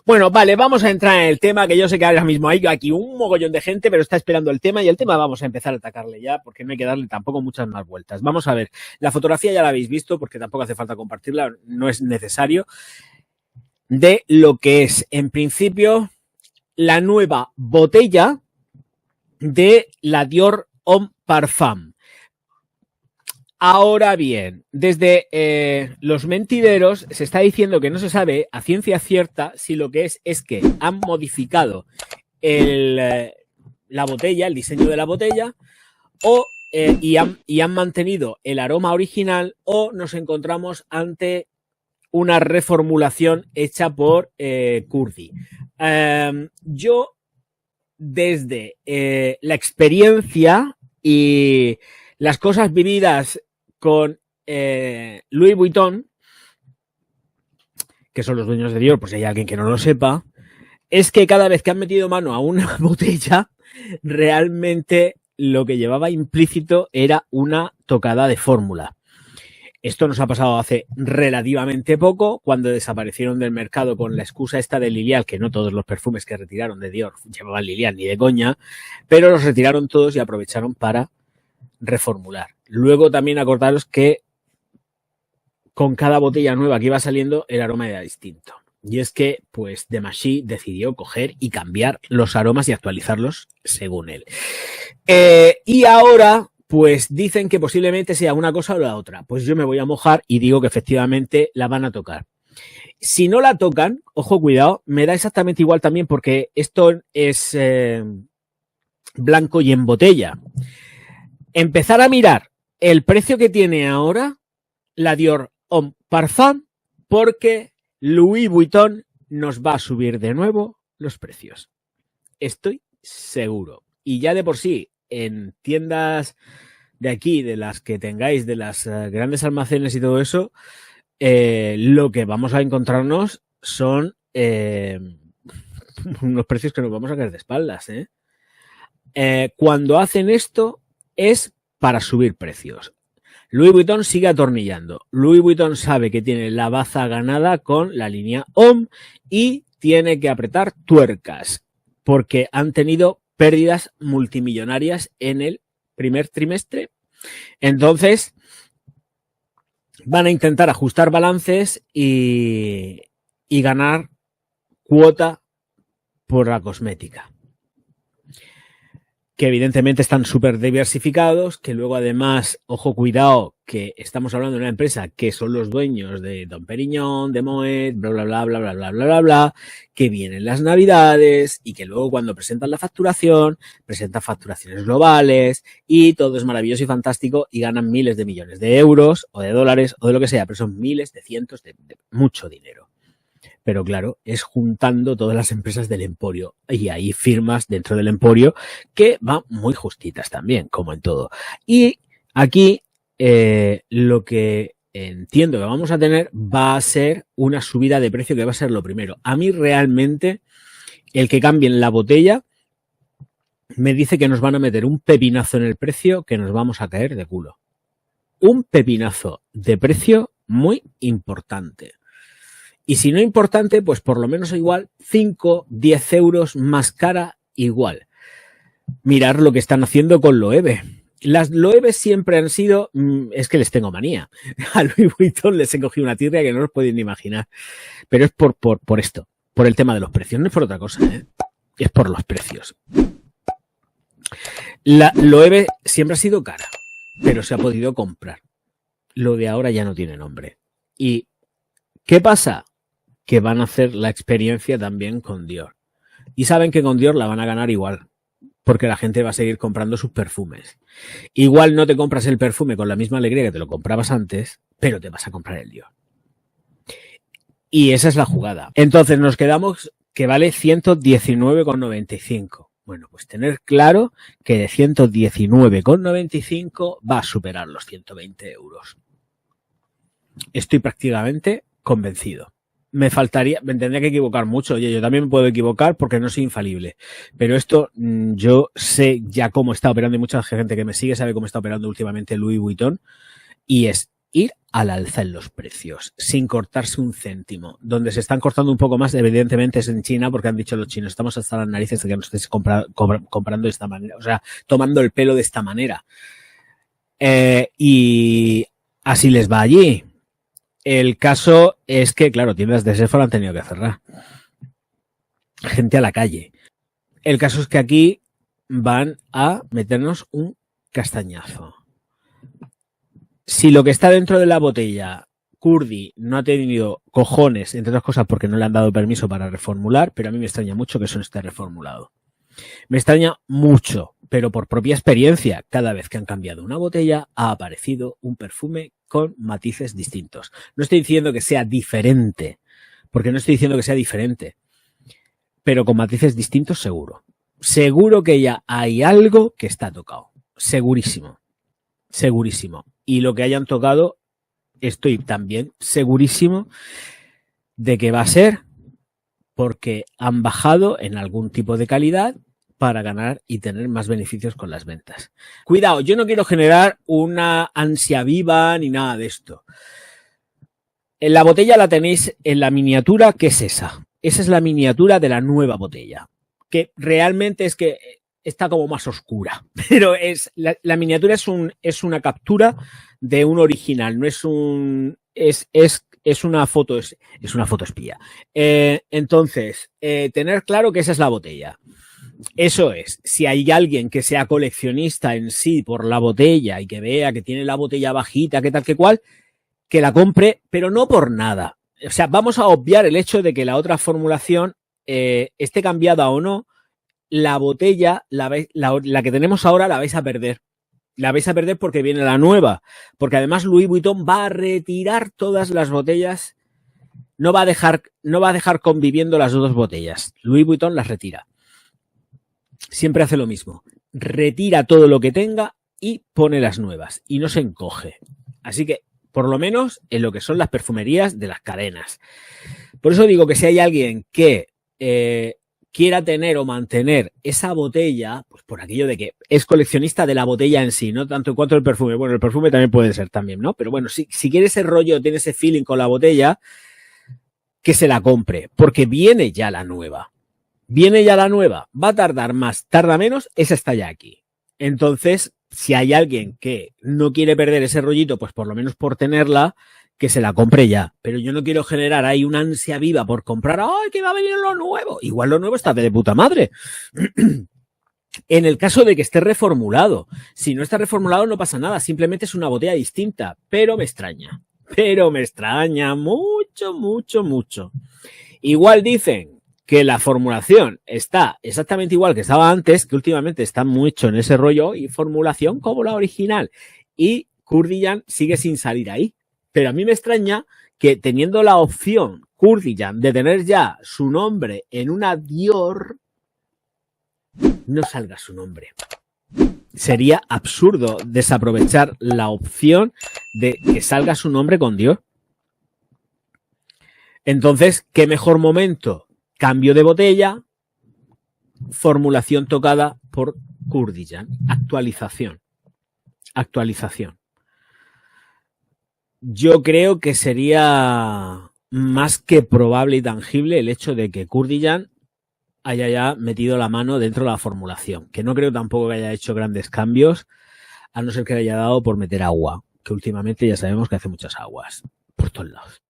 Bueno, vale, vamos a entrar en el tema, que yo sé que ahora mismo hay aquí un mogollón de gente, pero está esperando el tema, y el tema vamos a empezar a atacarle ya, porque no hay que darle tampoco muchas más vueltas. Vamos a ver, la fotografía ya la habéis visto, porque tampoco hace falta compartirla, no es necesario, de lo que es, en principio, la nueva botella de la Dior Homme Parfum. Ahora bien, desde los mentideros se está diciendo que no se sabe a ciencia cierta si lo que es que han modificado la botella, el diseño de la botella, y han mantenido el aroma original, o nos encontramos ante una reformulación hecha por Kurdi. Yo, desde la experiencia y las cosas vividas con Louis Vuitton, que son los dueños de Dior, por si hay alguien que no lo sepa, es que cada vez que han metido mano a una botella, realmente lo que llevaba implícito era una tocada de fórmula. Esto nos ha pasado hace relativamente poco, cuando desaparecieron del mercado con la excusa esta de Lilial, que no todos los perfumes que retiraron de Dior llevaban Lilial ni de coña, pero los retiraron todos y aprovecharon para reformular. Luego también acordaros que con cada botella nueva que iba saliendo el aroma era distinto. Y es que, pues, Demachy decidió coger y cambiar los aromas y actualizarlos según él. Y ahora, pues, dicen que posiblemente sea una cosa o la otra. Pues yo me voy a mojar y digo que efectivamente la van a tocar. Si no la tocan, ojo, cuidado, me da exactamente igual también, porque esto es blanco y en botella. Empezar a mirar el precio que tiene ahora la Dior Homme Parfum, porque Louis Vuitton nos va a subir de nuevo los precios. Estoy seguro. Y ya de por sí, en tiendas de aquí, de las que tengáis, de las grandes almacenes y todo eso, lo que vamos a encontrarnos son unos precios que nos vamos a caer de espaldas. Cuando hacen esto, es para subir precios. Louis Vuitton sigue atornillando. Louis Vuitton sabe que tiene la baza ganada con la línea Homme y tiene que apretar tuercas, porque han tenido pérdidas multimillonarias en el primer trimestre. Entonces, van a intentar ajustar balances y ganar cuota por la cosmética, que evidentemente están súper diversificados, que luego además, ojo, cuidado, que estamos hablando de una empresa que son los dueños de Dom Perignon, de Moet, bla, bla, bla, bla, bla, bla, bla, bla, bla, que vienen las navidades y que luego cuando presentan la facturación, presentan facturaciones globales y todo es maravilloso y fantástico y ganan miles de millones de euros o de dólares o de lo que sea, pero son miles de cientos de mucho dinero. Pero claro, es juntando todas las empresas del emporio y hay firmas dentro del emporio que van muy justitas también, como en todo. Y aquí lo que entiendo que vamos a tener va a ser una subida de precio, que va a ser lo primero. A mí realmente el que cambien la botella me dice que nos van a meter un pepinazo en el precio, que nos vamos a caer de culo. Un pepinazo de precio muy importante. Y si no importante, pues por lo menos igual 5, 10 euros más cara igual. Mirar lo que están haciendo con Loewe. Las Loewe siempre han sido, es que les tengo manía. A Louis Vuitton les he cogido una tirria que no os podéis ni imaginar. Pero es por esto, por el tema de los precios, no es por otra cosa, es por los precios. La Loewe siempre ha sido cara, pero se ha podido comprar. Lo de ahora ya no tiene nombre. ¿Y qué pasa? Que van a hacer la experiencia también con Dior. Y saben que con Dior la van a ganar igual, porque la gente va a seguir comprando sus perfumes. Igual no te compras el perfume con la misma alegría que te lo comprabas antes, pero te vas a comprar el Dior. Y esa es la jugada. Entonces nos quedamos que vale 119,95. Bueno, pues tener claro que de 119,95 va a superar los 120 euros. Estoy prácticamente convencido. Me tendría que equivocar mucho. Oye, yo también me puedo equivocar porque no soy infalible. Pero esto, yo sé ya cómo está operando y mucha gente que me sigue sabe cómo está operando últimamente Louis Vuitton. Y es ir al alza en los precios, sin cortarse un céntimo. Donde se están cortando un poco más, evidentemente, es en China, porque han dicho los chinos, estamos hasta las narices de que nos estéis comprando de esta manera, o sea, tomando el pelo de esta manera. Y así les va allí. El caso es que, claro, tiendas de Sephora han tenido que cerrar. Gente a la calle. El caso es que aquí van a meternos un castañazo. Si lo que está dentro de la botella, Kurdi no ha tenido cojones, entre otras cosas porque no le han dado permiso para reformular, pero a mí me extraña mucho que eso no esté reformulado. Me extraña mucho, pero por propia experiencia, cada vez que han cambiado una botella ha aparecido un perfume con matices distintos. No estoy diciendo que sea diferente, porque no estoy diciendo que sea diferente, pero con matices distintos seguro. Seguro que ya hay algo que está tocado. Segurísimo. Segurísimo. Y lo que hayan tocado, estoy también segurísimo de que va a ser porque han bajado en algún tipo de calidad para ganar y tener más beneficios con las ventas. Cuidado, yo no quiero generar una ansia viva ni nada de esto. En la botella la tenéis en la miniatura, que es esa. Esa es la miniatura de la nueva botella, que realmente es que está como más oscura, pero es la miniatura es una captura de un original, no es un es una foto espía. Entonces, tener claro que esa es la botella. Eso es, si hay alguien que sea coleccionista en sí por la botella y que vea que tiene la botella bajita, que tal que cual, que la compre, pero no por nada. O sea, vamos a obviar el hecho de que la otra formulación esté cambiada o no. La botella, la que tenemos ahora, la vais a perder. La vais a perder porque viene la nueva. Porque además Louis Vuitton va a retirar todas las botellas. No va a dejar conviviendo las dos botellas. Louis Vuitton las retira. Siempre hace lo mismo. Retira todo lo que tenga y pone las nuevas. Y no se encoge. Así que, por lo menos, en lo que son las perfumerías de las cadenas. Por eso digo que si hay alguien que quiera tener o mantener esa botella, pues por aquello de que es coleccionista de la botella en sí, no tanto en cuanto el perfume. Bueno, el perfume también puede ser también, ¿no? Pero bueno, si quiere ese rollo, tiene ese feeling con la botella, que se la compre, porque viene ya la nueva. Viene ya la nueva. Va a tardar más, tarda menos, esa está ya aquí. Entonces, si hay alguien que no quiere perder ese rollito, pues por lo menos por tenerla, que se la compre ya. Pero yo no quiero generar ahí una ansia viva por comprar, ¡ay, que va a venir lo nuevo! Igual lo nuevo está de puta madre. En el caso de que esté reformulado. Si no está reformulado no pasa nada, simplemente es una botella distinta. Pero me extraña. Pero me extraña mucho, mucho, mucho. Igual dicen que la formulación está exactamente igual que estaba antes, que últimamente está mucho en ese rollo, y formulación como la original. Y Kurdiyan sigue sin salir ahí. Pero a mí me extraña que teniendo la opción Kurdiyan de tener ya su nombre en una Dior, no salga su nombre. Sería absurdo desaprovechar la opción de que salga su nombre con Dior. Entonces, ¿qué mejor momento? Cambio de botella, formulación tocada por Kurdiyan. Actualización. Yo creo que sería más que probable y tangible el hecho de que Kurdiyan haya ya metido la mano dentro de la formulación, que no creo tampoco que haya hecho grandes cambios, a no ser que le haya dado por meter agua, que últimamente ya sabemos que hace muchas aguas por todos lados.